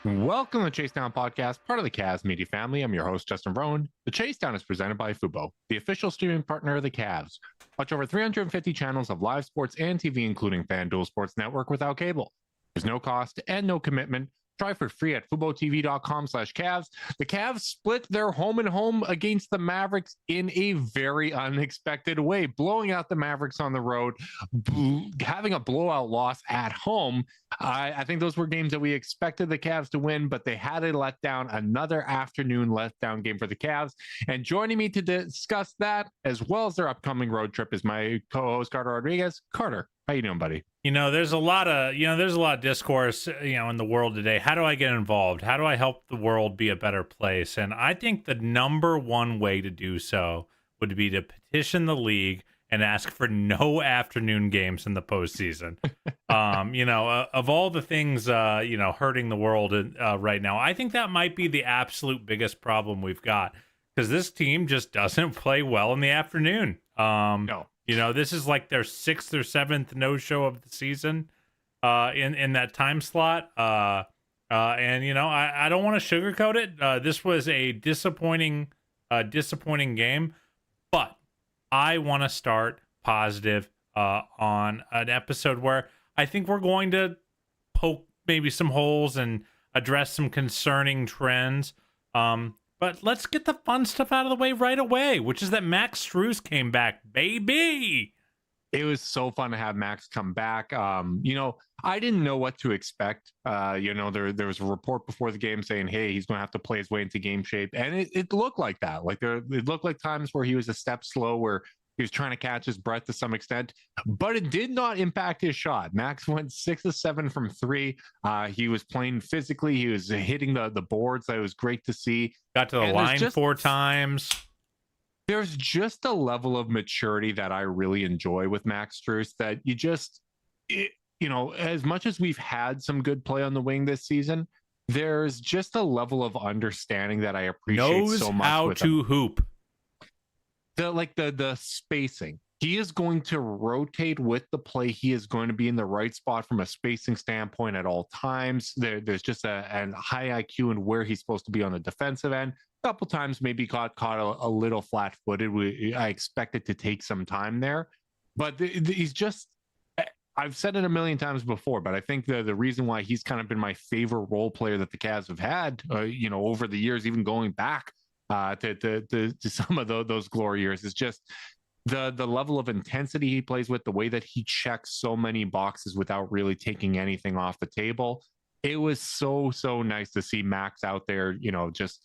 Welcome to the Chase Down Podcast, part of the Cavs media family. I'm your host, Justin Rowan. The Chase Down is presented by Fubo, the official streaming partner of the Cavs. Watch over 350 channels of live sports and TV, including FanDuel Sports Network without cable. There's no cost and no commitment. Try for free at FuboTV.com/Cavs. The Cavs split their home and home against the Mavericks in a very unexpected way, blowing out the Mavericks on the road, having a blowout loss at home. I think those were games that we expected the Cavs to win, but they had a letdown, another afternoon letdown game for the Cavs. And joining me to discuss that, as well as their upcoming road trip, is my co-host, Carter Rodriguez. Carter, how you doing, buddy? There's a lot of discourse, in the world today. How do I get involved? How do I help the world be a better place? And I think the number one way to do so would be to petition the league and ask for no afternoon games in the postseason. Of all the things, hurting the world right now, I think that might be the absolute biggest problem we've got, because this team just doesn't play well in the afternoon. No. This is like their 6th or 7th no-show of the season in that time slot. I don't want to sugarcoat it. This was a disappointing game, but I want to start positive on an episode where I think we're going to poke maybe some holes and address some concerning trends. But let's get the fun stuff out of the way right away, which is that Max Strus came back, baby. It was so fun to have Max come back. I didn't know what to expect. There was a report before the game saying, hey, he's going to have to play his way into game shape. And it looked like that. It looked like times where he was a step slow, where he was trying to catch his breath to some extent, but it did not impact his shot. Max went 6 of 7 from 3. He was playing physically. He was hitting the boards. That was great to see. Got to the line 4 times. There's just a level of maturity that I really enjoy with Max Strus, that as much as we've had some good play on the wing this season, there's just a level of understanding that I appreciate so much. Knows how to hoop. The spacing. He is going to rotate with the play. He is going to be in the right spot from a spacing standpoint at all times. There's just a high IQ in where he's supposed to be on the defensive end. A couple times maybe caught a little flat-footed. I expect it to take some time there, but he's just. I've said it a million times before, but I think the reason why he's kind of been my favorite role player that the Cavs have had, over the years, even going back to some of those glory years, is just the level of intensity he plays with, the way that he checks so many boxes without really taking anything off the table. It was so nice to see Max out there, just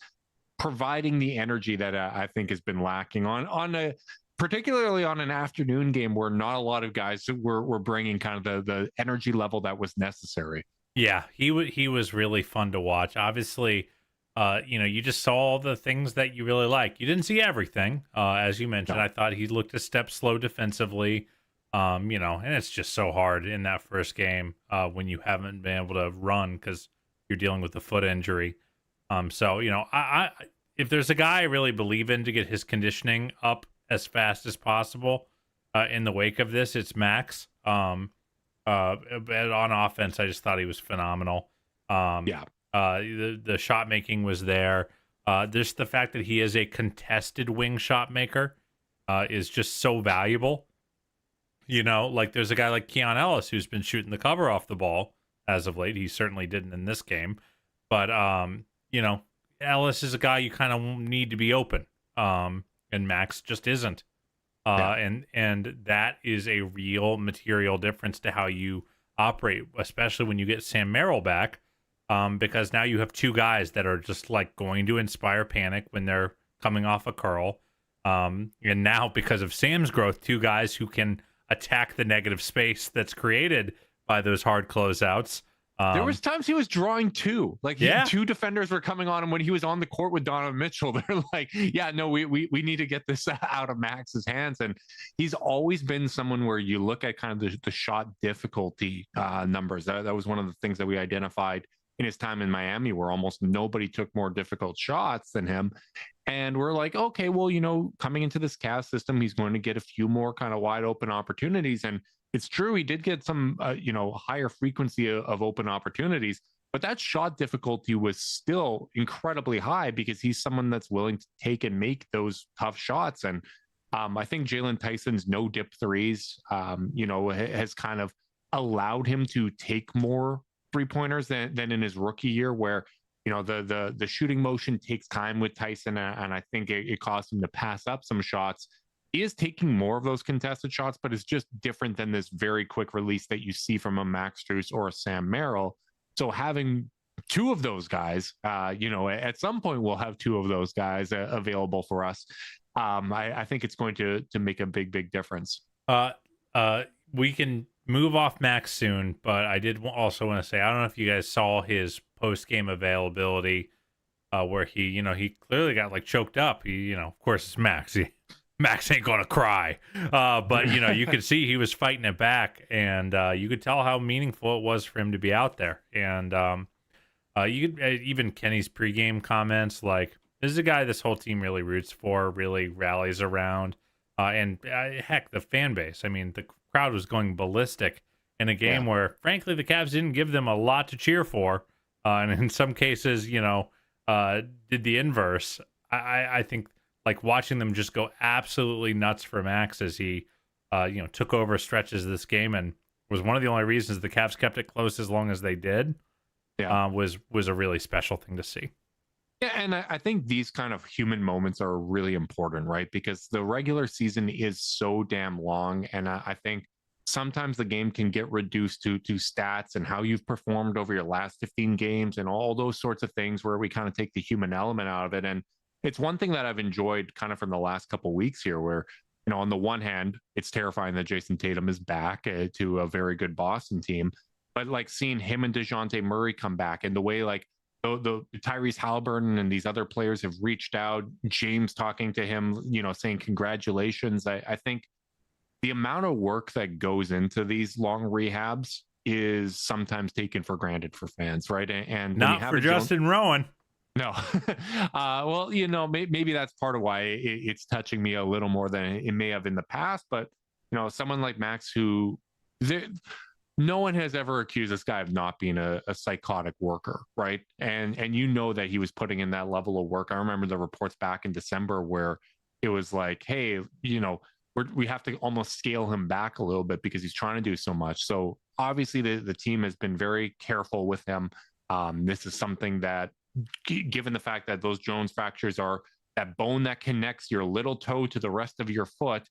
providing the energy that I think has been lacking particularly on an afternoon game where not a lot of guys were bringing kind of the energy level that was necessary. Yeah, he was really fun to watch. Obviously, you just saw all the things that you really like. You didn't see everything, as you mentioned. No. I thought he looked a step slow defensively, and it's just so hard in that first game when you haven't been able to run because you're dealing with a foot injury. I if there's a guy I really believe in to get his conditioning up as fast as possible in the wake of this, it's Max. But on offense, I just thought he was phenomenal. The shot making was there. Just the fact that he is a contested wing shot maker is just so valuable. There's a guy like Keon Ellis who's been shooting the cover off the ball as of late. He certainly didn't in this game, but Ellis is a guy you kind of need to be open, and Max just isn't. And that is a real material difference to how you operate, especially when you get Sam Merrill back. Because now you have 2 guys that are just like going to inspire panic when they're coming off a curl. And now because of Sam's growth, 2 guys who can attack the negative space that's created by those hard closeouts. There was times he was drawing 2. Like 2 defenders were coming on him when he was on the court with Donovan Mitchell. They're like, yeah, no, we need to get this out of Max's hands. And he's always been someone where you look at kind of the shot difficulty numbers. That was one of the things that we identified in his time in Miami, where almost nobody took more difficult shots than him. And we're like, okay, well, coming into this Cavs system, he's going to get a few more kind of wide open opportunities. And it's true, he did get some, higher frequency of open opportunities, but that shot difficulty was still incredibly high because he's someone that's willing to take and make those tough shots. And I think Jalen Tyson's no dip threes, has kind of allowed him to take more 3-pointers than in his rookie year, where the shooting motion takes time with Tyson, and I think it caused him to pass up some shots. He is taking more of those contested shots, but it's just different than this very quick release that you see from a Max Strus or a Sam Merrill. So having two of those guys, at some point we'll have two of those guys available for us. I think it's going to make a big difference. We can move off Max soon, but I did also want to say, I don't know if you guys saw his post-game availability, where he clearly got like choked up. Of course it's Max. Max ain't gonna cry, but you could see he was fighting it back, and you could tell how meaningful it was for him to be out there. And you could even Kenny's pregame comments, like, this is a guy this whole team really roots for, really rallies around, and heck, the fan base. I mean, the crowd was going ballistic in a game where, frankly, the Cavs didn't give them a lot to cheer for, and in some cases, did the inverse. I think, like, watching them just go absolutely nuts for Max as he, took over stretches of this game, and was one of the only reasons the Cavs kept it close as long as they did. Was a really special thing to see. Yeah, and I think these kind of human moments are really important, right? Because the regular season is so damn long, and I think sometimes the game can get reduced to stats and how you've performed over your last 15 games and all those sorts of things, where we kind of take the human element out of it. And it's one thing that I've enjoyed kind of from the last couple of weeks here, where, on the one hand, it's terrifying that Jason Tatum is back to a very good Boston team, but like seeing him and DeJounte Murray come back, and the way like the Tyrese Halliburton and these other players have reached out, James talking to him, saying congratulations. I think the amount of work that goes into these long rehabs is sometimes taken for granted for fans, right? And not for Justin Rowan. No. Well, maybe that's part of why it's touching me a little more than it may have in the past. But, someone like Max, who no one has ever accused this guy of not being a psychotic worker, right? And that he was putting in that level of work. I remember the reports back in December where it was like, hey, we have to almost scale him back a little bit because he's trying to do so much. So obviously the team has been very careful with him. This is something that, given the fact that those Jones fractures are that bone that connects your little toe to the rest of your foot,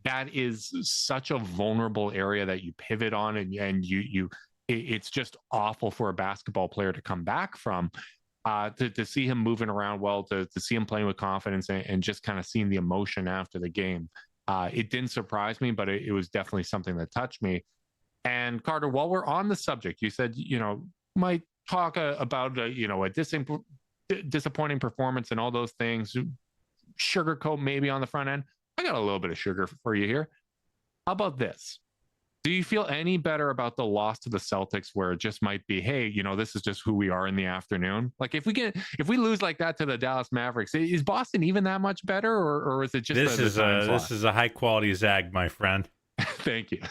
that is such a vulnerable area that you pivot on, and it's just awful for a basketball player to come back from. To see him moving around well, to see him playing with confidence, and just kind of seeing the emotion after the game, it didn't surprise me, but it was definitely something that touched me. And Carter, while we're on the subject, you said might talk about a disappointing performance and all those things, sugarcoat maybe on the front end. I got a little bit of sugar for you here. How about this? Do you feel any better about the loss to the Celtics, where it just might be, hey, this is just who we are in the afternoon? Like, if we lose like that to the Dallas Mavericks, is Boston even that much better, or is it just this is a high quality zag, my friend? Thank you.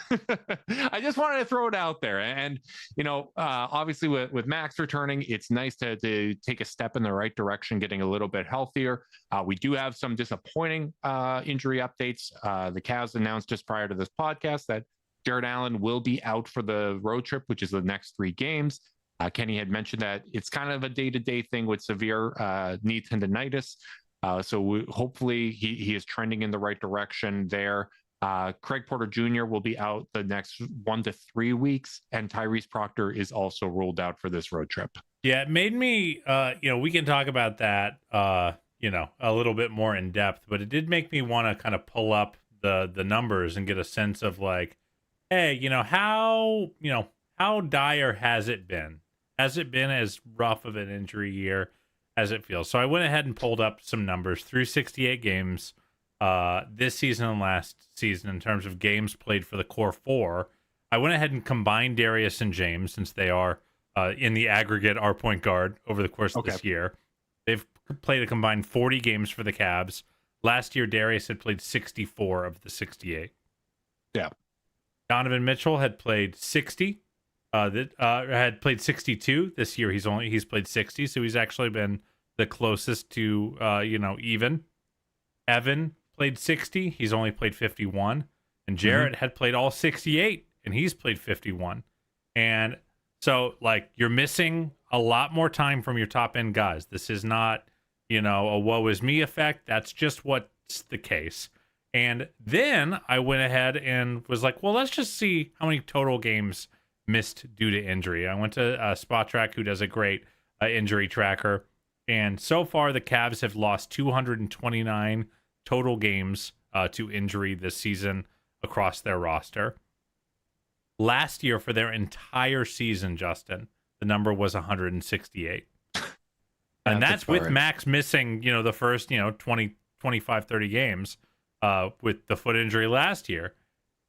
I just wanted to throw it out there. And, obviously with Max returning, it's nice to take a step in the right direction, getting a little bit healthier. We do have some disappointing injury updates. The Cavs announced just prior to this podcast that Jared Allen will be out for the road trip, which is the next 3 games. Kenny had mentioned that it's kind of a day-to-day thing with severe knee tendonitis. So hopefully he is trending in the right direction there. Craig Porter Jr. will be out the next 1 to 3 weeks, and Tyrese Proctor is also ruled out for this road trip. Yeah, it made me, we can talk about that, a little bit more in depth, but it did make me want to kind of pull up the numbers and get a sense of like, hey, how dire has it been? Has it been as rough of an injury year as it feels? So I went ahead and pulled up some numbers through 68 games. This season and last season in terms of games played for the core 4. I went ahead and combined Darius and James, since they are in the aggregate our point guard over the course of this year. They've played a combined 40 games for the Cavs. Last year, Darius had played 64 of the 68. Yeah. Donovan Mitchell had played 60. that had played 62 this year. He's played 60, so he's actually been the closest to even. Evan played 60, he's only played 51, and Jarrett had played all 68, and he's played 51. And so, like, you're missing a lot more time from your top end guys. This is not, a woe is me effect. That's just what's the case. And then I went ahead and was like, well, let's just see how many total games missed due to injury. I went to Spot Track, who does a great injury tracker. And so far, the Cavs have lost 229 total games to injury this season across their roster. Last year, for their entire season, Justin, the number was 168. And that's with right. Max missing, the first, 20, 25, 30 games with the foot injury last year.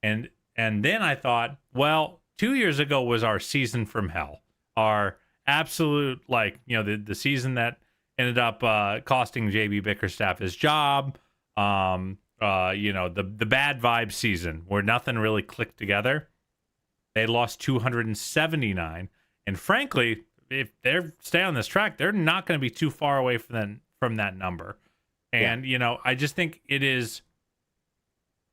And then I thought, well, 2 years ago was our season from hell. Our absolute, the season that ended up costing JB Bickerstaff his job. The bad vibe season where nothing really clicked together. They lost 279. And frankly, if they stay on this track, they're not going to be too far away from that number. And, I just think it is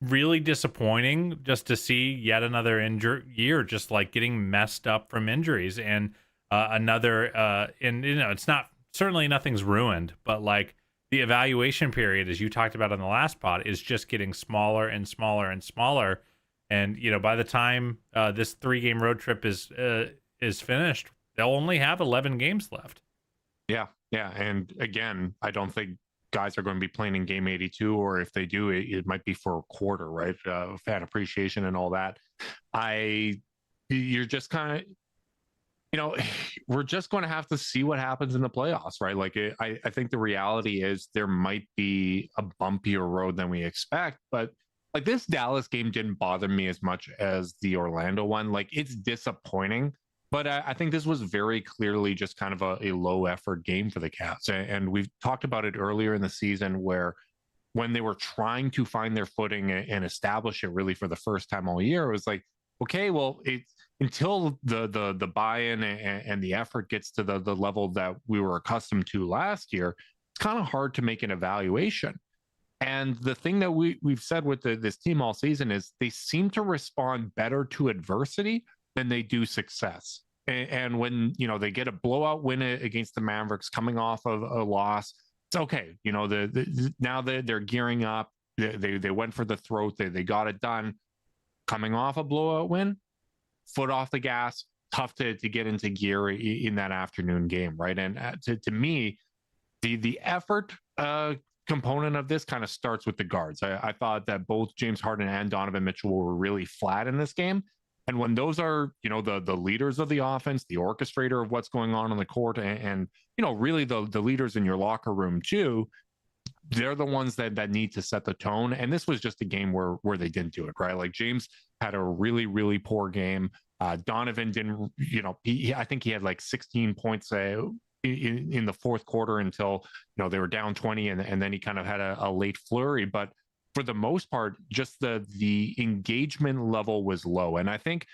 really disappointing just to see yet another year just like getting messed up from injuries. And it's not, certainly nothing's ruined, but like the evaluation period, as you talked about on the last pod, is just getting smaller and smaller and smaller. And, by the time this 3-game road trip is finished, they'll only have 11 games left. Yeah. And again, I don't think guys are going to be playing in game 82, or if they do, it might be for a quarter, right? Fan appreciation and all that. You're just kind of, we're just going to have to see what happens in the playoffs, right? Like, I think the reality is there might be a bumpier road than we expect, but like this Dallas game didn't bother me as much as the Orlando one. Like, it's disappointing, but I think this was very clearly just kind of a low effort game for the Cavs. And we've talked about it earlier in the season where when they were trying to find their footing and establish it really for the first time all year, it was like, okay, well, it's until the buy-in and the effort gets to the level that we were accustomed to last year, it's kind of hard to make an evaluation. And the thing that we've said with this team all season is they seem to respond better to adversity than they do success. And when, they get a blowout win against the Mavericks coming off of a loss, it's okay. Now they're gearing up. They went for the throat. They got it done. Coming off a blowout win, foot off the gas, tough to get into gear in that afternoon game, right? And to me, the effort component of this kind of starts with the guards. I thought that both James Harden and Donovan Mitchell were really flat in this game. And when those are, the leaders of the offense, the orchestrator of what's going on the court, and really the leaders in your locker room too, they're the ones that need to set the tone. And this was just a game where they didn't do it, right? Like James had a really, really poor game. Donovan didn't, I think he had like 16 points in the fourth quarter until, they were down 20 and then he kind of had a late flurry. But for the most part, just the engagement level was low. And I think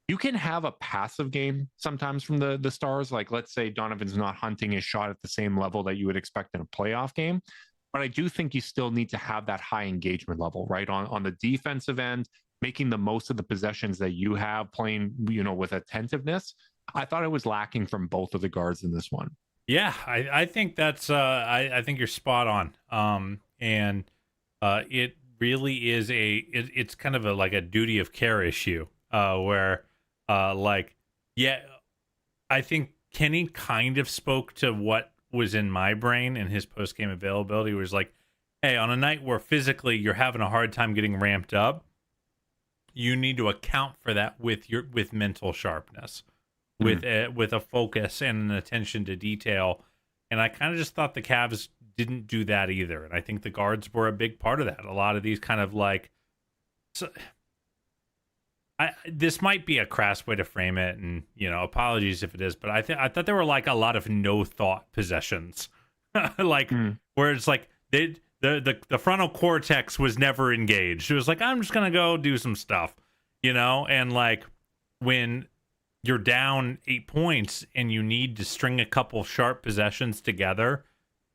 you can have a passive game sometimes from the stars. Like, let's say Donovan's not hunting his shot at the same level that you would expect in a playoff game. But I do think you still need to have that high engagement level, right? On the defensive end, making the most of the possessions that you have, playing, with attentiveness. I thought it was lacking from both of the guards in this one. Yeah, I think that's I think you're spot on. And it really is it's kind of like a duty of care issue where I think Kenny kind of spoke to what was in my brain in his post-game availability. It was like, hey, on a night where physically you're having a hard time getting ramped up, you need to account for that with mental sharpness, with a focus and an attention to detail. And I kind of just thought the Cavs didn't do that either. And I think the guards were a big part of that. A lot of these kind of like, this might be a crass way to frame it, and apologies if it is, but I thought there were like a lot of no thought possessions, where it's like the frontal cortex was never engaged. It was like, I'm just gonna go do some stuff, and like when you're down 8 points and you need to string a couple sharp possessions together.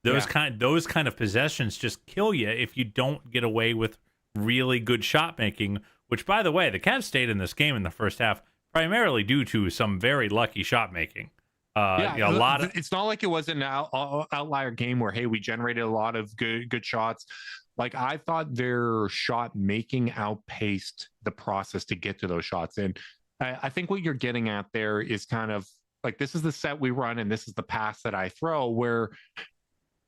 Those kind of possessions just kill you if you don't get away with really good shot making, which, by the way, the Cavs stayed in this game in the first half primarily due to some very lucky shot making. A lot of, it's not like it was an outlier game where, hey, we generated a lot of good shots. Like, I thought their shot making outpaced the process to get to those shots. And I think what you're getting at there is kind of like, this is the set we run and this is the pass that I throw, where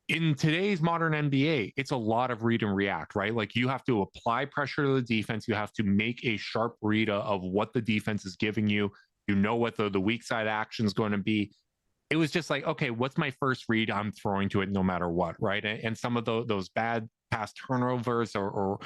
in today's modern NBA, it's a lot of read and react, right? Like, you have to apply pressure to the defense. You have to make a sharp read of what the defense is giving you. You know what the weak side action is going to be. It was just like, okay, what's my first read? I'm throwing to it no matter what, right? And some of those bad pass turnovers or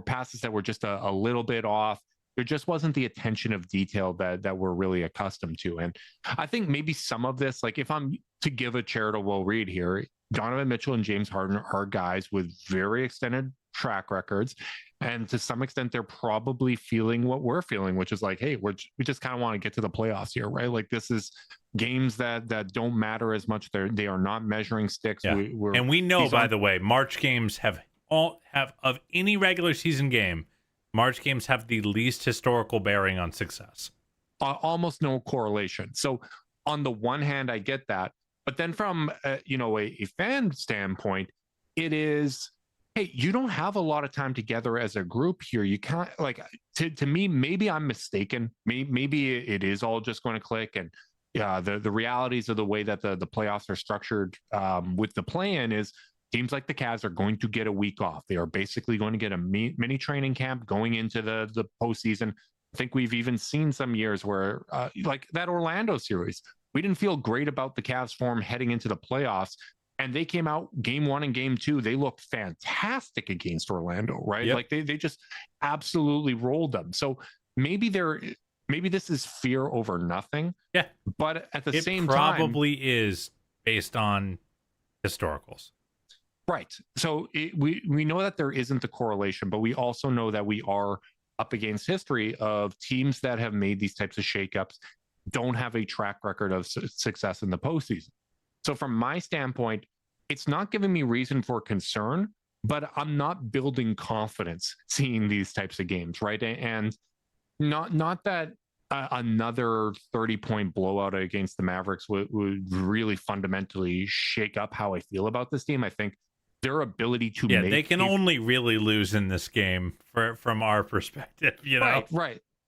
passes that were just a little bit off, there just wasn't the attention of detail that we're really accustomed to. And I think maybe some of this, like, if I'm to give a charitable read here, Donovan Mitchell and James Harden are guys with very extended track records. And to some extent, they're probably feeling what we're feeling, which is like, hey, we just kind of want to get to the playoffs here, right? Like, this is games that don't matter as much. They are not measuring sticks. Yeah. And we know, by the way, March games have of any regular season game, March games have the least historical bearing on success. Almost no correlation. So on the one hand, I get that. But then from a fan standpoint, it is, hey, you don't have a lot of time together as a group here. You can't, like, to me, maybe I'm mistaken. Maybe it is all just going to click. And the realities of the way that the playoffs are structured with the play-in is teams like the Cavs are going to get a week off. They are basically going to get a mini training camp going into the postseason. I think we've even seen some years where, like that Orlando series, we didn't feel great about the Cavs form heading into the playoffs. And they came out game 1 and game 2. They looked fantastic against Orlando, right? Yep. Like they just absolutely rolled them. So maybe this is fear over nothing. Yeah. But at the same time, it probably is based on historicals. Right. So we know that there isn't the correlation, but we also know that we are up against history of teams that have made these types of shakeups don't have a track record of success in the postseason. So from my standpoint, it's not giving me reason for concern, but I'm not building confidence seeing these types of games, right? And not that another 30-point blowout against the Mavericks would really fundamentally shake up how I feel about this team. I think their ability to make they can only really lose in this game from our perspective, you know?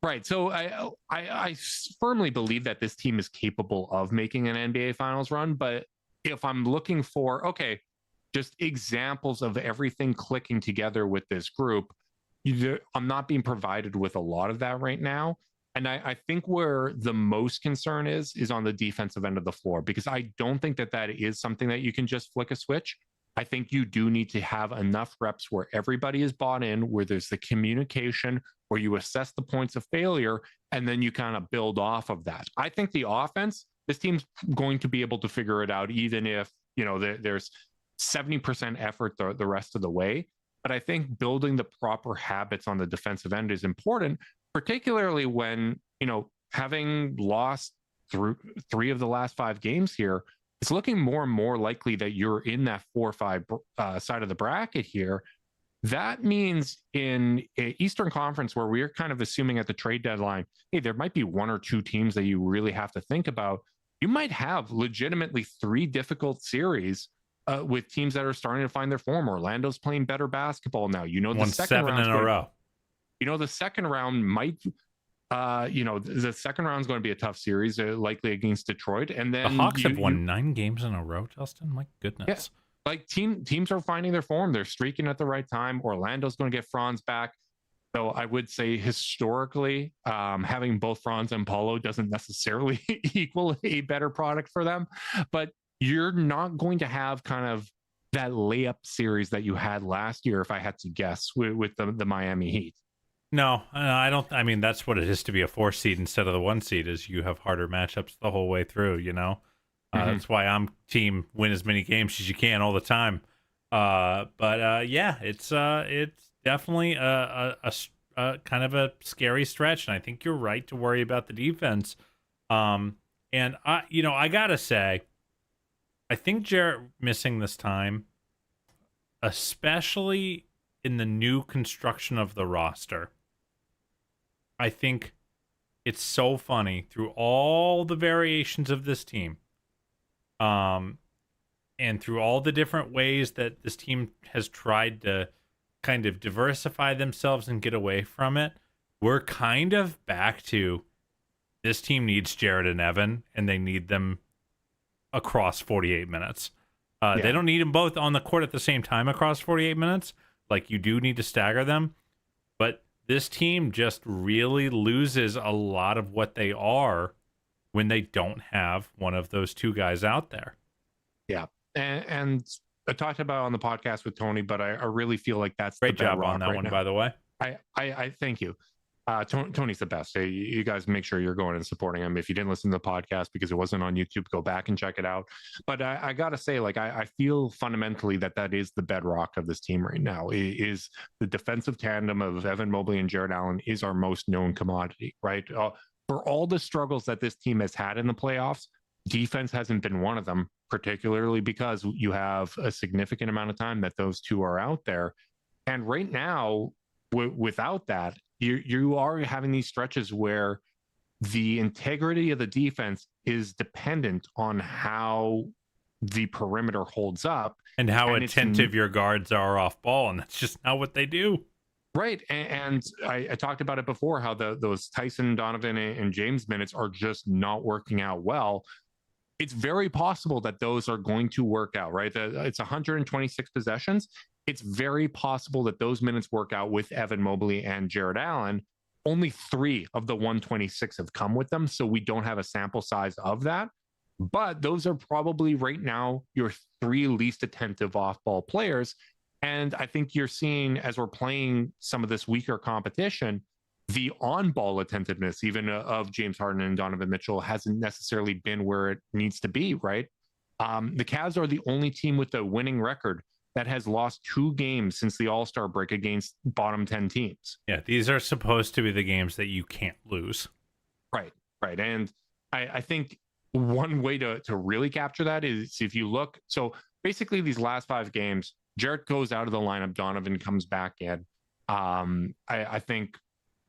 Right. So I firmly believe that this team is capable of making an NBA Finals run. But if I'm looking for, okay, just examples of everything clicking together with this group, I'm not being provided with a lot of that right now. And I think where the most concern is on the defensive end of the floor, because I don't think that is something that you can just flick a switch. I think you do need to have enough reps where everybody is bought in, where there's the communication, where you assess the points of failure, and then you kind of build off of that. I think the offense, this team's going to be able to figure it out, even if, there's 70% effort the rest of the way. But I think building the proper habits on the defensive end is important, particularly when, having lost through 3 of the last 5 games here, it's looking more and more likely that you're in that 4 or 5 side of the bracket here. That means in Eastern Conference, where we're kind of assuming at the trade deadline, hey, there might be 1 or 2 teams that you really have to think about. You might have legitimately 3 difficult series with teams that are starting to find their form. Orlando's playing better basketball now. The second round in a row. The second round might. The second round is going to be a tough series, likely against Detroit, and then the Hawks have won 9 games in a row. Justin, my goodness. Yeah. Like teams are finding their form. They're streaking at the right time. Orlando's going to get Franz back. So I would say historically, having both Franz and Paulo doesn't necessarily equal a better product for them. But you're not going to have kind of that layup series that you had last year, if I had to guess, with the Miami Heat. No, I don't. I mean, that's what it is to be a 4 seed instead of the 1 seed, is you have harder matchups the whole way through, That's why I'm team win as many games as you can all the time. It's definitely a kind of a scary stretch, and I think you're right to worry about the defense. And I gotta say, I think Jarrett missing this time, especially in the new construction of the roster, I think it's so funny through all the variations of this team, and through all the different ways that this team has tried to kind of diversify themselves and get away from it. We're kind of back to this team needs Jared and Evan, and they need them across 48 minutes. They don't need them both on the court at the same time across 48 minutes. Like, you do need to stagger them. But this team just really loses a lot of what they are when they don't have one of those two guys out there. Yeah. And I talked about it on the podcast with Tony, but I really feel like that's great job on that one, by the way. I thank you. Tony's the best. You guys make sure you're going and supporting him. If you didn't listen to the podcast because it wasn't on YouTube, go back and check it out. But I got to say, like, I feel fundamentally that is the bedrock of this team right now. Is the defensive tandem of Evan Mobley and Jared Allen is our most known commodity, right? For all the struggles that this team has had in the playoffs, defense hasn't been one of them, particularly because you have a significant amount of time that those two are out there. And right now, without that, you are having these stretches where the integrity of the defense is dependent on how the perimeter holds up and how attentive your guards are off ball, and that's just not what they do. Right. And I talked about it before, how those Tyson, Donovan, and James minutes are just not working out well. It's very possible that those are going to work out, right? It's 126 possessions. It's very possible that those minutes work out with Evan Mobley and Jared Allen. Only 3 of the 126 have come with them, so we don't have a sample size of that. But those are probably right now your 3 least attentive off-ball players. And I think you're seeing, as we're playing some of this weaker competition, the on-ball attentiveness, even of James Harden and Donovan Mitchell, hasn't necessarily been where it needs to be, right? The Cavs are the only team with a winning record that has lost 2 games since the All-Star break against bottom 10 teams. Yeah, these are supposed to be the games that you can't lose. Right. And I think one way to really capture that is if you look. So basically these last 5 games, Jarrett goes out of the lineup, Donovan comes back in. I think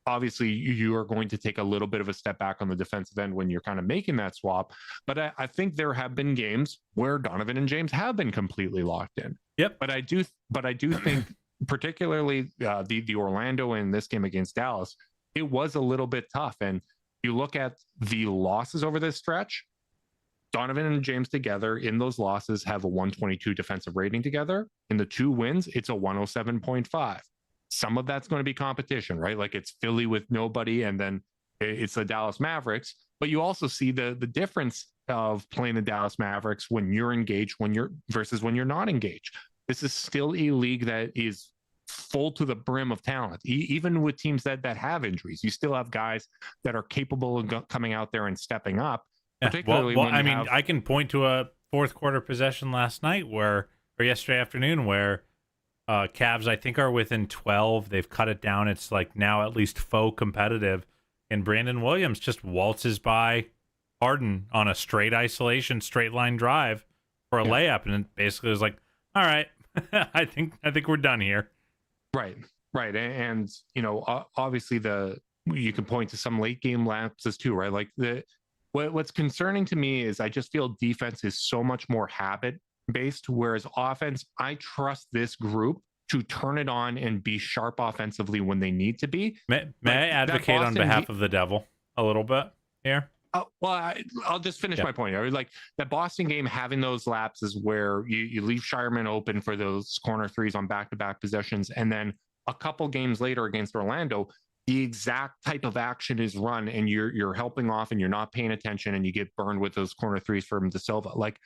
obviously you are going to take a little bit of a step back on the defensive end when you're kind of making that swap. But I think there have been games where Donovan and James have been completely locked in. Yep. But I do think particularly the Orlando in this game against Dallas, it was a little bit tough. And you look at the losses over this stretch, Donovan and James together in those losses have a 122 defensive rating together. In the 2 wins, it's a 107.5. Some of that's going to be competition, right? Like it's Philly with nobody, and then it's the Dallas Mavericks. But you also see the difference of playing the Dallas Mavericks when you're engaged, versus when you're not engaged. This is still a league that is full to the brim of talent. Even with teams that have injuries, you still have guys that are capable of coming out there and stepping up. Particularly I can point to a fourth quarter possession last night or yesterday afternoon where Cavs, I think, are within 12. They've cut it down. It's like now at least faux competitive. And Brandon Williams just waltzes by Harden on a straight isolation, straight line drive for a layup. And it basically was like, all right, I think we're done here. Right. And, obviously you can point to some late game lapses too, right? Like what's concerning to me is I just feel defense is so much more habit based, whereas offense, I trust this group to turn it on and be sharp offensively when they need to be. May I advocate on behalf of the Devil a little bit here? I'll just finish my point here. Like that Boston game, having those lapses where you leave Shireman open for those corner threes on back-to-back possessions, and then a couple games later against Orlando, the exact type of action is run, and you're helping off, and you're not paying attention, and you get burned with those corner threes from De Silva. Like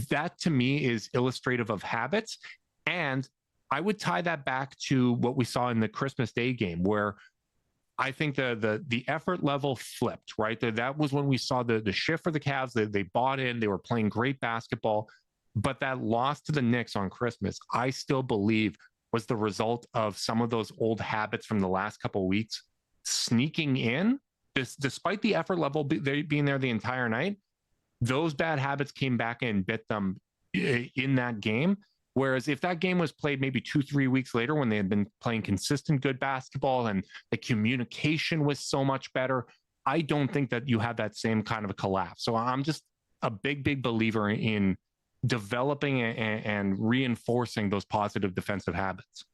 that to me is illustrative of habits, and I would tie that back to what we saw in the Christmas Day game, where I think the effort level flipped, right? That was when we saw the shift for the Cavs. They bought in, they were playing great basketball, but that loss to the Knicks on Christmas, I still believe was the result of some of those old habits from the last couple of weeks sneaking in despite the effort level being there the entire night, those bad habits came back and bit them in that game. Whereas if that game was played maybe 2-3 weeks later when they had been playing consistent good basketball and the communication was so much better, I don't think that you have that same kind of a collapse. So I'm just a big believer in developing and reinforcing those positive defensive habits.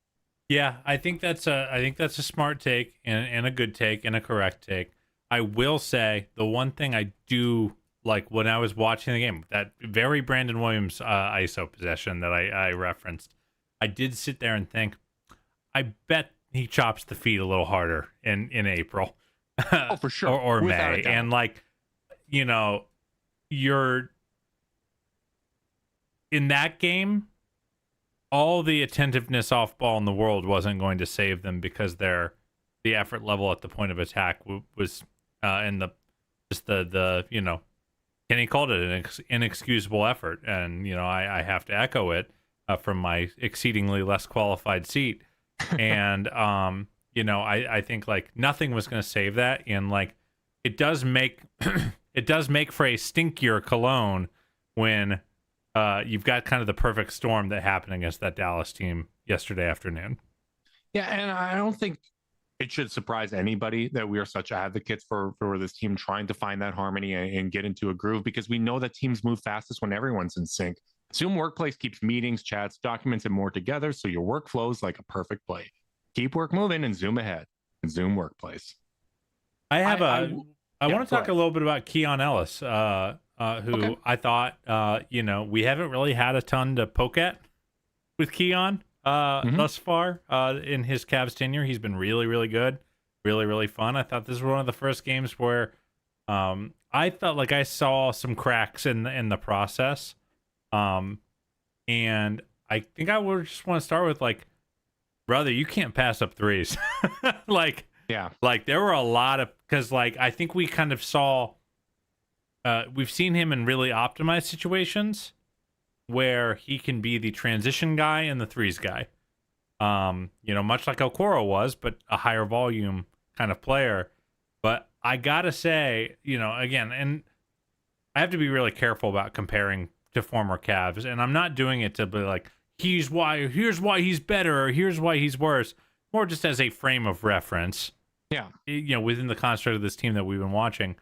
Yeah, I think that's a smart take and a good take and a correct take. I will say the one thing I do like when I was watching the game, that very Brandon Williams ISO possession that I referenced, I did sit there and think, I bet he chops the feet a little harder in April. Oh, for sure. or May. And like, you know, you're in that game, all the attentiveness off ball in the world wasn't going to save them because the effort level at the point of attack was in the you know, Kenny called it an inexcusable effort, and you know I have to echo it from my exceedingly less qualified seat, and you know I think like nothing was going to save that, and like it does make it does make for a stinkier cologne when you've got kind of the perfect storm that happened against that Dallas team yesterday afternoon. Yeah, and I don't think it should surprise anybody that we are such advocates for this team trying to find that harmony and get into a groove, because we know that teams move fastest when everyone's in sync. Zoom Workplace keeps meetings, chats, documents, and more together, so your work flows like a perfect play. Keep work moving and zoom ahead in Zoom Workplace. I want to talk a little bit about Keon Ellis, who okay. I thought, you know, we haven't really had a ton to poke at with Keon thus far in his Cavs tenure. He's been really, really good, really, really fun. I thought this was one of the first games where I felt like I saw some cracks in the process. And I think I would just want to start with like, brother, you can't pass up threes. Like, yeah, like there were a lot of, because like I think we kind of saw, we've seen him in really optimized situations where he can be the transition guy and the threes guy. You know, much like Okoro was, but a higher volume kind of player. But I gotta say, you know, again, and I have to be really careful about comparing to former Cavs, and I'm not doing it to be like, here's why he's better, or here's why he's worse. More just as a frame of reference. Yeah. You know, within the construct of this team that we've been watching,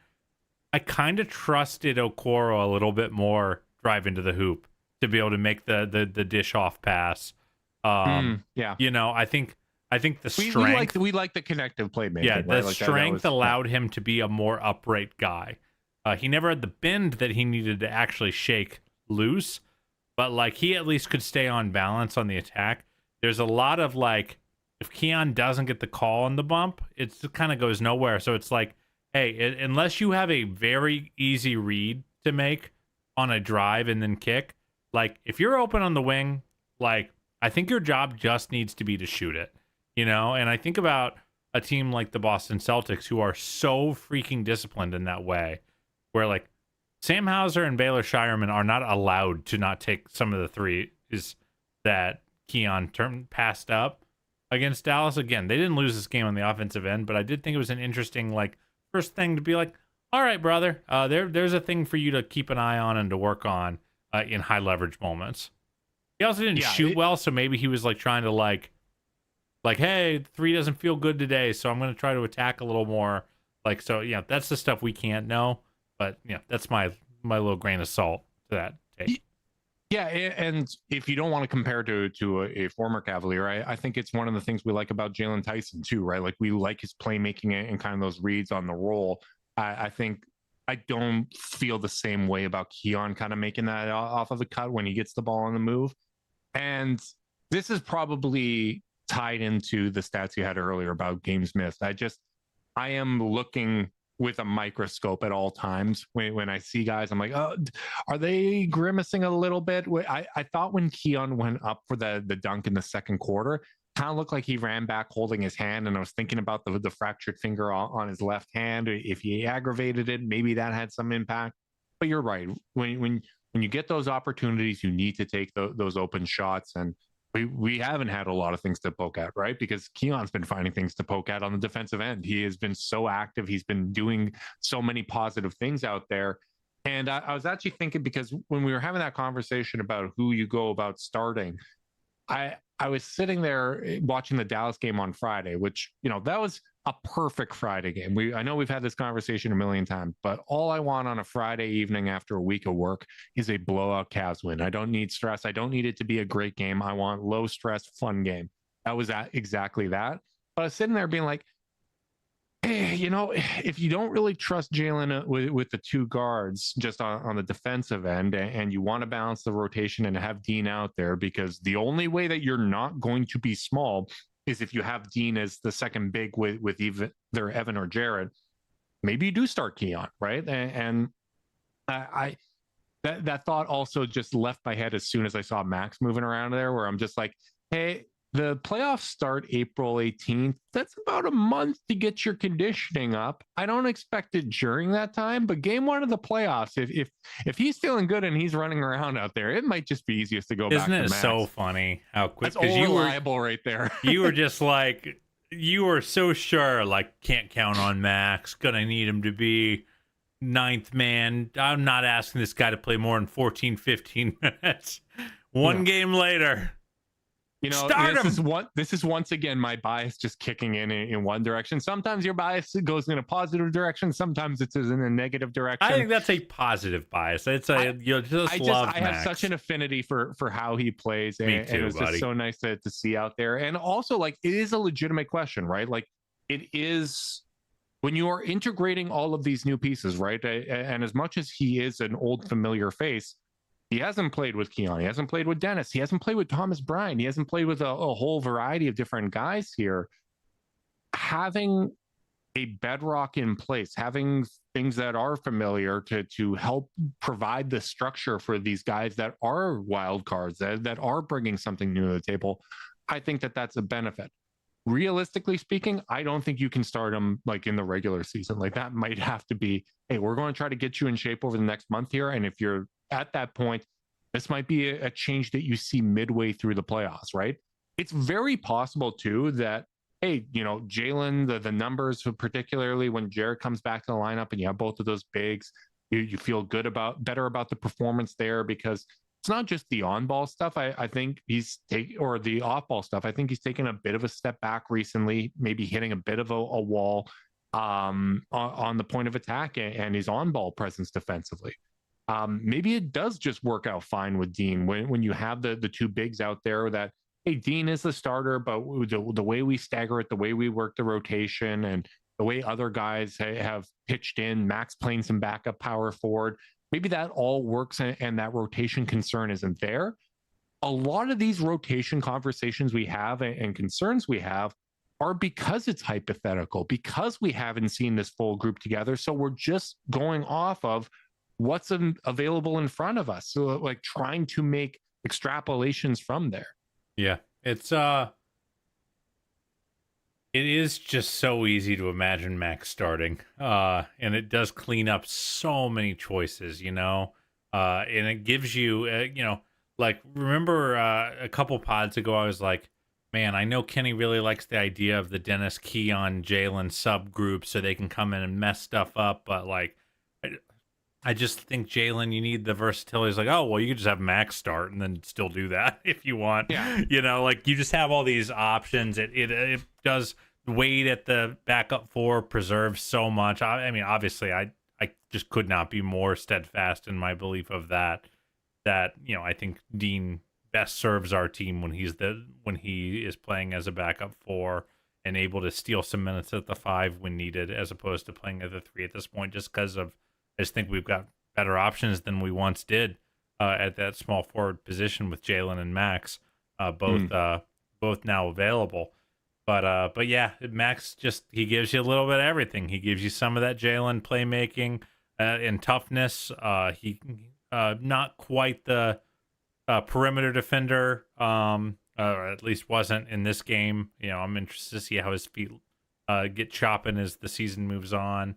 I kind of trusted Okoro a little bit more drive into the hoop to be able to make the dish off pass. Yeah. You know, I think the strength we like the connective playmaking. Yeah, the right? Like strength allowed him to be a more upright guy. He never had the bend that he needed to actually shake loose, but like he at least could stay on balance on the attack. There's a lot of like, if Keon doesn't get the call on the bump, it kind of goes nowhere. So it's like, hey, unless you have a very easy read to make on a drive and then kick, like if you're open on the wing, like I think your job just needs to be to shoot it, you know? And I think about a team like the Boston Celtics who are so freaking disciplined in that way, where like Sam Hauser and Baylor Shireman are not allowed to not take some of the threes that Keon passed up against Dallas. Again, they didn't lose this game on the offensive end, but I did think it was an interesting like first thing to be like, all right, brother, there's a thing for you to keep an eye on and to work on in high leverage moments. He also didn't shoot well, so maybe he was like trying to like, hey, the three doesn't feel good today, so I'm going to try to attack a little more. Like, so yeah, that's the stuff we can't know, but yeah, that's my little grain of salt to that take. Yeah, and if you don't want to compare to a former Cavalier, I think it's one of the things we like about Jalen Tyson too, right? Like we like his playmaking and kind of those reads on the roll. I think I don't feel the same way about Keon kind of making that off of the cut when he gets the ball on the move. And this is probably tied into the stats you had earlier about games missed. I am looking with a microscope at all times when I see guys. I'm like, oh, are they grimacing a little bit? I thought when Keon went up for the dunk in the second quarter, kind of looked like he ran back holding his hand, and I was thinking about the fractured finger on his left hand. If he aggravated it, maybe that had some impact. But you're right. When you get those opportunities, you need to take those open shots. And we haven't had a lot of things to poke at, right? Because Keon's been finding things to poke at on the defensive end. He has been so active. He's been doing so many positive things out there. And I was actually thinking, because when we were having that conversation about who you go about starting, I was sitting there watching the Dallas game on Friday, which, that was a perfect Friday game. I know we've had this conversation a million times, but all I want on a Friday evening after a week of work is a blowout Cavs win. I don't need stress. I don't need it to be a great game. I want low stress, fun game. That was exactly that. But I was sitting there being like, hey, if you don't really trust Jalen with the two guards just on the defensive end, and you want to balance the rotation and have Dean out there, because the only way that you're not going to be small is if you have Dean as the second big with either Evan or Jared, maybe you do start Keon, right? And I that thought also just left my head as soon as I saw Max moving around there, where I'm just like, hey, the playoffs start April 18th. That's about a month to get your conditioning up. I don't expect it during that time, but game one of the playoffs, if he's feeling good and he's running around out there, it might just be easiest to go back to Max. Isn't it so funny how quick? That's all reliable right there. You were just like, you were so sure, like, can't count on Max. Gonna need him to be ninth man. I'm not asking this guy to play more than 14, 15 minutes. One game later. This is once again my bias just kicking in one direction. Sometimes your bias goes in a positive direction. Sometimes it's in a negative direction. I think that's a positive bias. It's I have such an affinity for how he plays, and it's just so nice to see out there. And also, like, it is a legitimate question, right? Like, it is when you are integrating all of these new pieces, right? And as much as he is an old familiar face, he hasn't played with Keon. He hasn't played with Dennis. He hasn't played with Thomas Bryant. He hasn't played with a whole variety of different guys here. Having a bedrock in place, having things that are familiar to help provide the structure for these guys that are wild cards, that are bringing something new to the table, I think that's a benefit. Realistically speaking, I don't think you can start them like in the regular season. Like, that might have to be, hey, we're going to try to get you in shape over the next month here. And if you're at that point, this might be a change that you see midway through the playoffs, right? It's very possible too that, hey, Jalen, the numbers, particularly when Jared comes back to the lineup and you have both of those bigs, you feel better about the performance there, because it's not just the on-ball stuff. I think or the off-ball stuff. I think he's taken a bit of a step back recently, maybe hitting a bit of a wall on the point of attack and his on-ball presence defensively. Maybe it does just work out fine with Dean when you have the two bigs out there that, hey, Dean is the starter, but the way we stagger it, the way we work the rotation, and the way other guys have pitched in, Max playing some backup power forward, maybe that all works and that rotation concern isn't there. A lot of these rotation conversations we have and concerns we have are because it's hypothetical, because we haven't seen this full group together. So we're just going off of what's available in front of us. So, like, trying to make extrapolations from there. Yeah, it is just so easy to imagine Max starting. And it does clean up so many choices, and it gives you, like, remember a couple pods ago, I was like, man, I know Kenny really likes the idea of the Dennis, Keon, Jalen subgroup so they can come in and mess stuff up. But, like, I just think, Jalen, you need the versatility. It's like, oh, well, you could just have Max start and then still do that if you want. Yeah. Like, you just have all these options. It does Wade at the backup four preserves so much. I mean, obviously, I just could not be more steadfast in my belief of that, I think Dean best serves our team when he is playing as a backup four and able to steal some minutes at the five when needed, as opposed to playing at the three at this point, just because of, I just think we've got better options than we once did at that small forward position with Jalen and Max, both now available. But yeah, Max he gives you a little bit of everything. He gives you some of that Jalen playmaking and toughness. He not quite the perimeter defender, or at least wasn't in this game. I'm interested to see how his feet get chopping as the season moves on.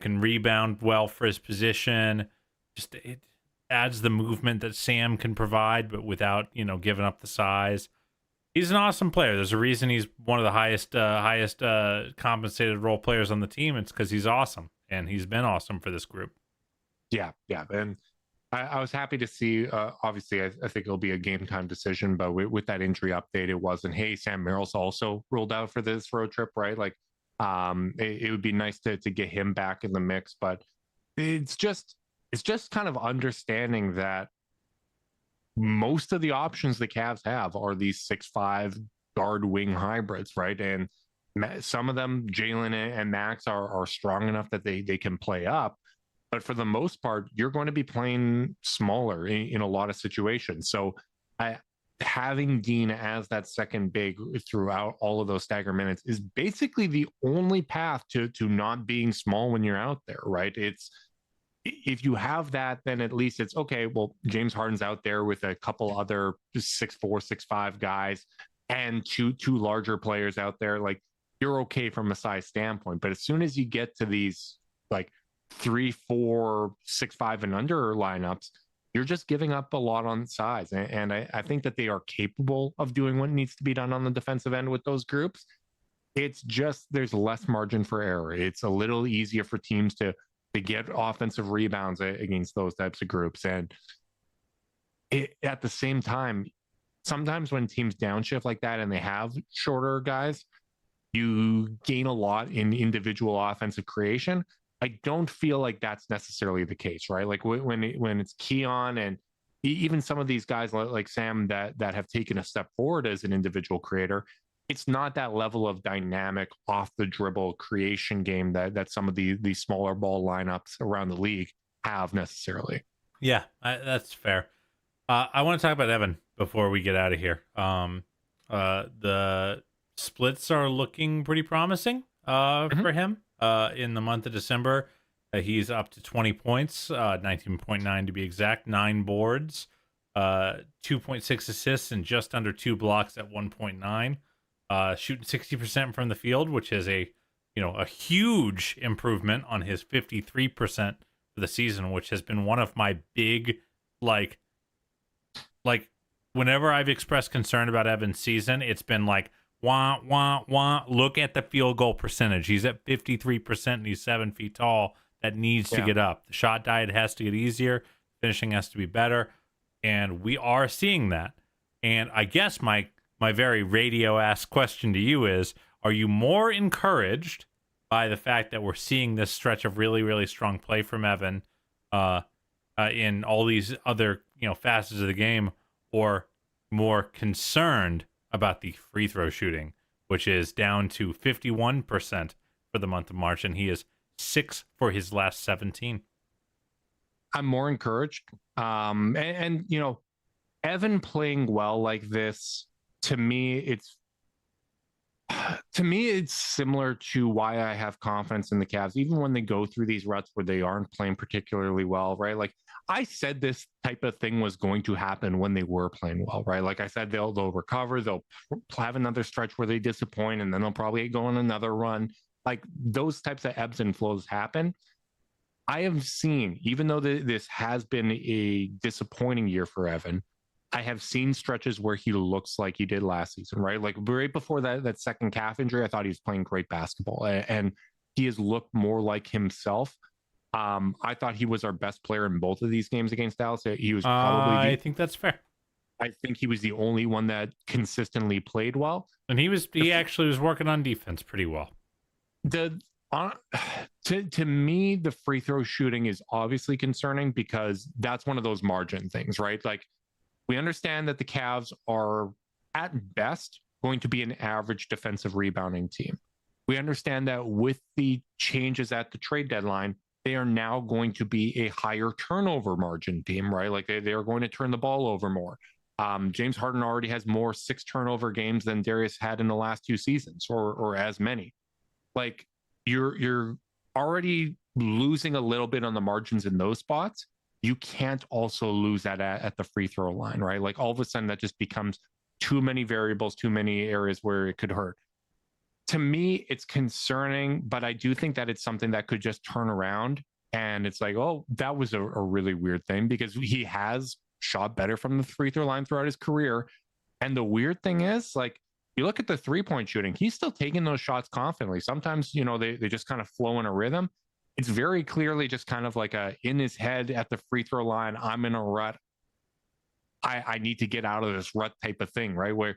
Can rebound well for his position. adds the movement that Sam can provide, but without, giving up the size. He's an awesome player. There's a reason he's one of the highest compensated role players on the team. It's because he's awesome, and he's been awesome for this group. Yeah, and I was happy to see. Obviously, I think it'll be a game time decision, but with that injury update, it wasn't. Hey, Sam Merrill's also ruled out for this road trip, right? Like, it would be nice to get him back in the mix, but it's just kind of understanding that most of the options the Cavs have are these 6'5" guard wing hybrids, right? And some of them, Jalen and Max, are strong enough that they can play up. But for the most part, you're going to be playing smaller in a lot of situations. So having Dean as that second big throughout all of those stagger minutes is basically the only path to not being small when you're out there, right? It's if you have that, then at least it's okay. Well, James Harden's out there with a couple other 6'4", 6'5" guys and two larger players out there. Like, you're okay from a size standpoint. But as soon as you get to these like 3, 4, 6'5" and under lineups, you're just giving up a lot on size. And I think that they are capable of doing what needs to be done on the defensive end with those groups. It's just there's less margin for error. It's a little easier for teams to get offensive rebounds against those types of groups. And at the same time, sometimes when teams downshift like that and they have shorter guys, you gain a lot in individual offensive creation. I don't feel like that's necessarily the case, right? Like when it's Keon and even some of these guys like Sam that have taken a step forward as an individual creator, it's not that level of dynamic off the dribble creation game that some of the smaller ball lineups around the league have necessarily. Yeah, that's fair. I want to talk about Evan before we get out of here. The splits are looking pretty promising for him. In the month of December, he's up to 20 points, 19.9 to be exact, 9 boards, 2.6 assists, and just under 2 blocks at 1.9. Shooting 60% from the field, which is a huge improvement on his 53% for the season, which has been one of my big like whenever I've expressed concern about Evan's season, it's been like wah wah wah. Look at the field goal percentage. He's at 53% and he's 7 feet tall. That needs to get up. The shot diet has to get easier. Finishing has to be better, and we are seeing that. And I guess my very radio-ass question to you is, are you more encouraged by the fact that we're seeing this stretch of really, really strong play from Evan in all these other, facets of the game, or more concerned about the free throw shooting, which is down to 51% for the month of March, and he is 6 for his last 17? I'm more encouraged. And Evan playing well like this, to me, it's similar to why I have confidence in the Cavs, even when they go through these ruts where they aren't playing particularly well, right? Like, I said this type of thing was going to happen when they were playing well, right? Like I said, they'll recover, they'll have another stretch where they disappoint, and then they'll probably go on another run. Like, those types of ebbs and flows happen. I have seen, even though this has been a disappointing year for Evan, I have seen stretches where he looks like he did last season, right? Like right before that second calf injury, I thought he was playing great basketball, and he has looked more like himself. I thought he was our best player in both of these games against Dallas. He was probably I think that's fair. I think he was the only one that consistently played well. And he actually was working on defense pretty well. To me, the free throw shooting is obviously concerning because that's one of those margin things, right? Like, we understand that the Cavs are at best going to be an average defensive rebounding team. We understand that with the changes at the trade deadline, they are now going to be a higher turnover margin team, right? Like they are going to turn the ball over more. James Harden already has more 6 turnover games than Darius had in the last 2 seasons, or as many. Like, you're already losing a little bit on the margins in those spots. You can't also lose that at the free throw line, right? Like, all of a sudden that just becomes too many variables, too many areas where it could hurt. To me, it's concerning, but I do think that it's something that could just turn around And it's like, oh, that was a really weird thing because he has shot better from the free throw line throughout his career. And the weird thing is, like, you look at the 3-point shooting, he's still taking those shots confidently. Sometimes, they just kind of flow in a rhythm. It's very clearly just kind of like in his head at the free throw line, I'm in a rut. I need to get out of this rut type of thing, right? Where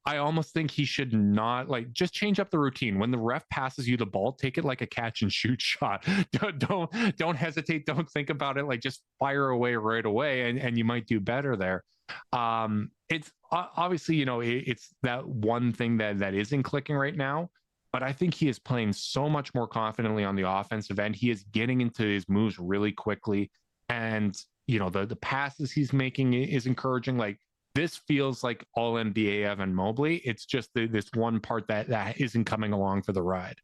I almost think he should not, like, just change up the routine. When the ref passes you the ball, take it like a catch and shoot shot. Don't hesitate. Don't think about it. Like, just fire away right away, and you might do better there. It's obviously, it's that one thing that isn't clicking right now. But I think he is playing so much more confidently on the offensive end. He is getting into his moves really quickly, and the passes he's making is encouraging. Like, this feels like all NBA Evan Mobley. It's just this one part that isn't coming along for the ride.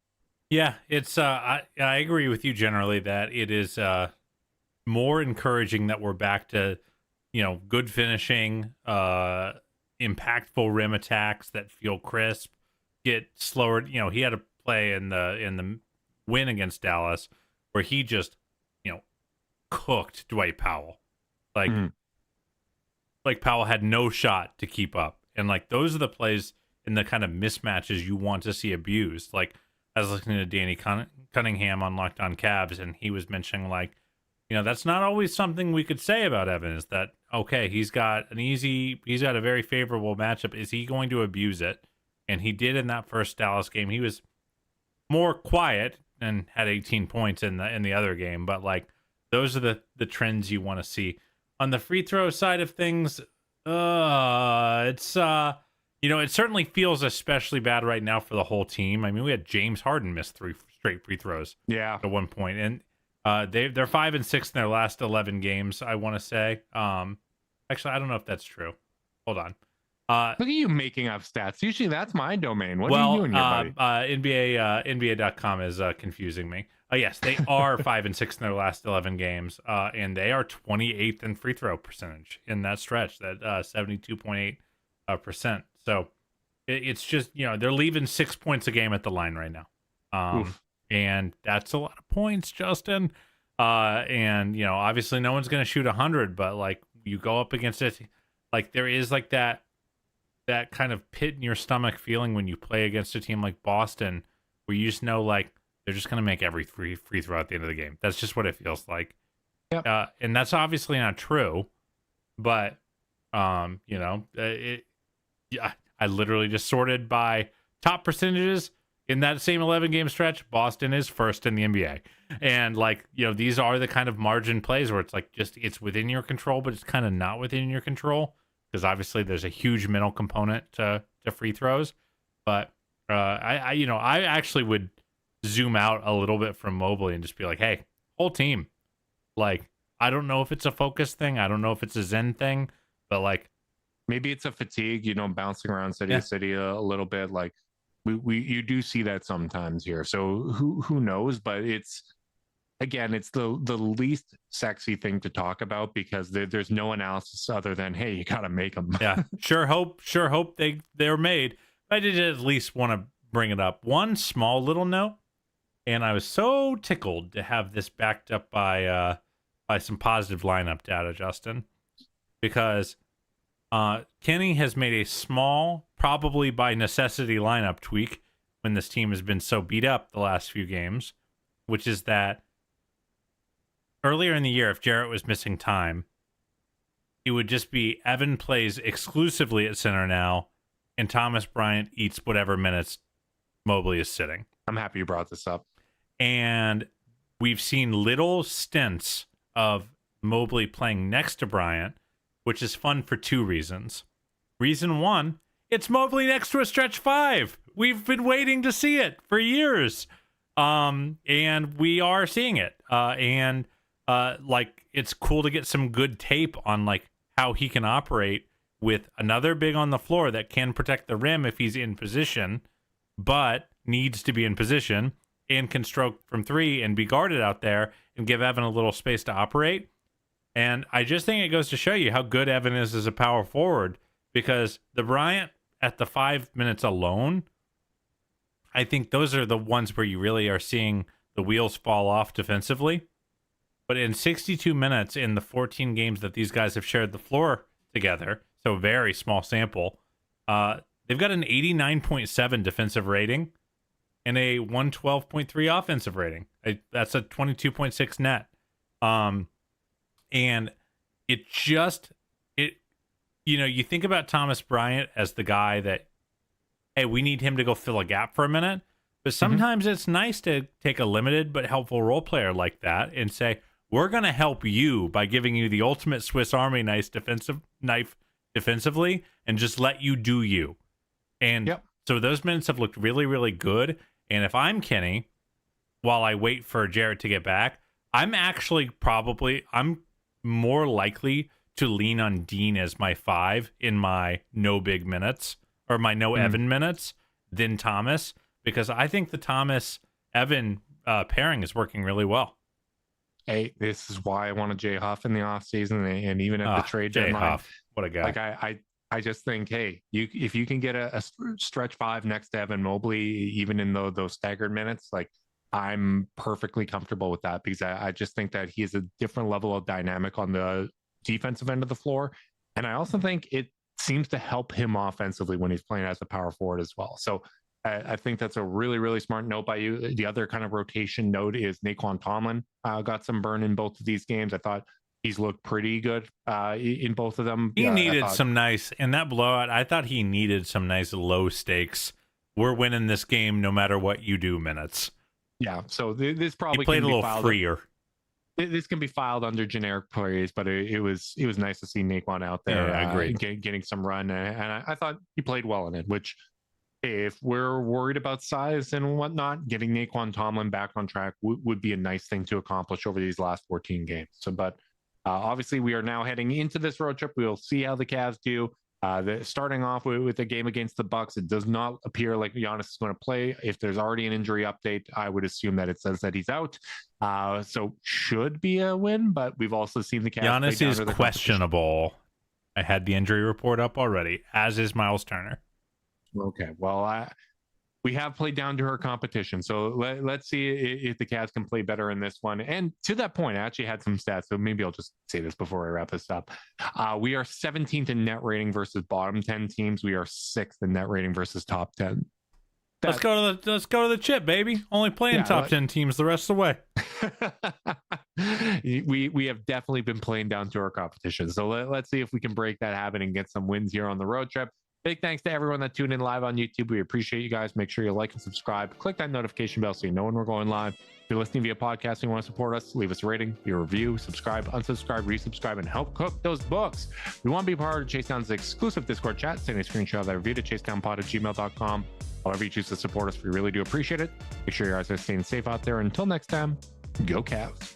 Yeah, it's I agree with you generally that it is more encouraging that we're back to good finishing, impactful rim attacks that feel crisp, get slower. He had a play in the win against Dallas where he just cooked Dwight Powell. Like Powell had no shot to keep up. And like those are the plays and the kind of mismatches you want to see abused. Like I was listening to Danny Cunningham on Locked On Cavs, and he was mentioning like, that's not always something we could say about Evans, that okay, he's got a very favorable matchup. Is he going to abuse it? And he did in that first Dallas game. He was more quiet and had 18 points in the other game, but like those are the trends you want to see. On the free throw side of things, it's it certainly feels especially bad right now for the whole team. I mean, we had James Harden miss 3 straight free throws, at one point, and they're 5-6 in their last 11 games. I want to say, actually, I don't know if that's true. Hold on. Look at you making up stats. Usually that's my domain. What are you doing here, buddy? NBA.com is confusing me. Yes, they are 5-6 in their last 11 games, and they are 28th in free throw percentage in that stretch, that 72.8%. So it's just, they're leaving 6 points a game at the line right now. And that's a lot of points, Justin. And, obviously no one's going to shoot 100, but like you go up against it, like there is like that kind of pit in your stomach feeling when you play against a team like Boston, where you just know like they're just going to make every free throw at the end of the game. That's just what it feels like. Yep. And that's obviously not true, but I literally just sorted by top percentages in that same 11 game stretch. Boston is first in the NBA, and like these are the kind of margin plays where it's like it's within your control, but it's kind of not within your control, because obviously there's a huge mental component to free throws. But I actually would zoom out a little bit from Mobley and just be like, hey, whole team. Like, I don't know if it's a focus thing. I don't know if it's a Zen thing, but like, maybe it's a fatigue, bouncing around city to city a little bit. Like you do see that sometimes here. So who knows? But it's the least sexy thing to talk about, because there's no analysis other than, hey, you got to make them. Yeah, sure hope they're made. I did at least want to bring it up. One small little note, and I was so tickled to have this backed up by some positive lineup data, Justin, because Kenny has made a small, probably by necessity, lineup tweak when this team has been so beat up the last few games, which is that earlier in the year, if Jarrett was missing time, it would just be Evan plays exclusively at center now, and Thomas Bryant eats whatever minutes Mobley is sitting. I'm happy you brought this up. And we've seen little stints of Mobley playing next to Bryant, which is fun for two reasons. Reason one, it's Mobley next to a stretch five. We've been waiting to see it for years. And we are seeing it. Like, it's cool to get some good tape on like how he can operate with another big on the floor that can protect the rim if he's in position, but needs to be in position and can stroke from three and be guarded out there and give Evan a little space to operate. And I just think it goes to show you how good Evan is as a power forward, because the Bryant at the 5 minutes alone, I think those are the ones where you really are seeing the wheels fall off defensively. But in 62 minutes in the 14 games that these guys have shared the floor together, so very small sample, they've got an 89.7 defensive rating and a 112.3 offensive rating. That's a 22.6 net. And you think about Thomas Bryant as the guy that, hey, we need him to go fill a gap for a minute. But sometimes it's nice to take a limited but helpful role player like that and say, we're going to help you by giving you the ultimate Swiss Army knife defensively and just let you do you. And so those minutes have looked really, really good. And if I'm Kenny, while I wait for Jarrett to get back, I'm more likely to lean on Dean as my 5 in my no big minutes or my no Evan minutes than Thomas, because I think the Thomas Evan pairing is working really well. Hey, this is why I wanted Jay Huff in the offseason and even at the trade deadline. Huff, what a guy. Like I just think, hey, if you can get a stretch 5 next to Evan Mobley, even in those staggered minutes, like I'm perfectly comfortable with that, because I just think that he is a different level of dynamic on the defensive end of the floor. And I also think it seems to help him offensively when he's playing as a power forward as well. So I think that's a really, really smart note by you. The other kind of rotation note is Naquan Tomlin got some burn in both of these games. I thought he's looked pretty good in both of them. He needed some nice, in that blowout, I thought he needed some nice low stakes. We're winning this game no matter what you do minutes. Yeah, so this probably he played a little freer. This can be filed under generic plays, but it was nice to see Naquan out there. I agree. Getting some run, and I thought he played well in it, which, if we're worried about size and whatnot, getting Naquan Tomlin back on track would be a nice thing to accomplish over these last 14 games. So, but obviously we are now heading into this road trip. We'll see how the Cavs do. Starting off with a game against the Bucks, it does not appear like Giannis is going to play. If there's already an injury update, I would assume that it says that he's out. So should be a win, but we've also seen the Cavs. Giannis is questionable. I had the injury report up already, as is Miles Turner. Okay, well, we have played down to her competition, so let's see if the Cavs can play better in this one. And to that point, I actually had some stats, so maybe I'll just say this before I wrap this up. We are 17th in net rating versus bottom 10 teams. We are 6th in net rating versus top 10. Let's go to the chip, baby. Only playing top 10 teams the rest of the way. we have definitely been playing down to our competition, so let's see if we can break that habit and get some wins here on the road trip. Big thanks to everyone that tuned in live on YouTube. We appreciate you guys. Make sure you like and subscribe. Click that notification bell so you know when we're going live. If you're listening via podcast and you want to support us, leave us a rating, leave a review, subscribe, unsubscribe, resubscribe, and help cook those books. We want to be part of Chase Down's exclusive Discord chat. Send a screenshot of that review to chasedownpod@gmail.com. However you choose to support us, we really do appreciate it. Make sure you guys are staying safe out there. Until next time, go Cavs.